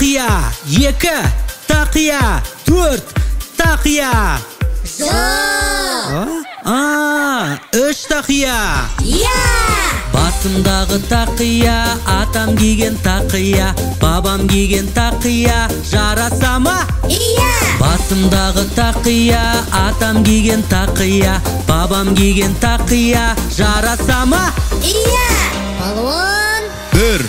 тақия, 2 тақия, 4 тақия. Жоқ. 3 тақия. Иә. Басымдағы тақия, атам киген тақия, бабам киген тақия, жараса ма? Иә. Басымдағы тақия, атам киген тақия, бабам киген тақия, жараса ма? Иә. Палуан. 1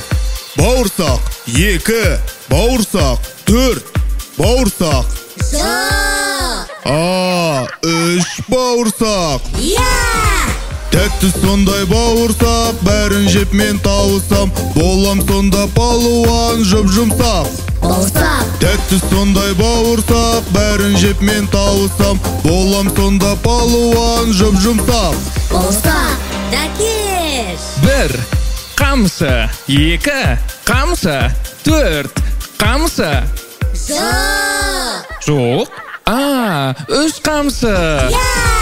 бауырсақ, 2 бауырсақ, 4 бауырсақ. Жоқ. 3 бауырсақ. Иә. Тәтті сондай бауырсақ, бәрін жеп мен тауысам, болам сонда палуан жұп-жұмсақ. Бауырсақ. Тәтті сондай бауырсақ, бәрін жеп мен тауысам, болам сонда палуан жұп-жұмсақ. Бауырсақ. Дәкеш. 1 қамшы, 2 қамшы, 4 қамшы. Жоқ. Жоқ. 3 қамшы. Иә.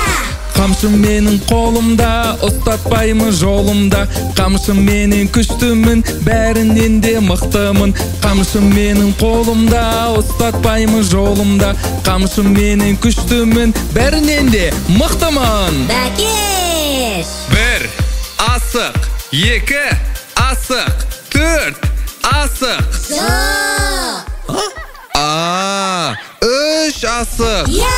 Қамшы менің қолымда, ұстатпаймын жолымда. Қамшы менің күштімін, бәрінен де мықтымын. Қамшы менің қолымда, ұстатпаймын жолымда. Қамшы менің күштімін, бәрінен де мықтымын. Дәкеш. 1 асық, 2 асық, 4 асық. Жоқ. 3 асық. Иә.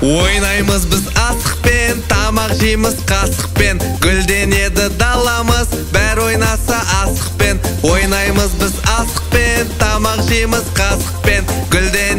Ойнаймыз біз асықпен, тамақ жейміз қасықпен. Гүлденеді даламыз, бәр ойнаса асықпен. Ойнаймыз біз асықпен, тамақ жейміз қасықпен. Гүлденеді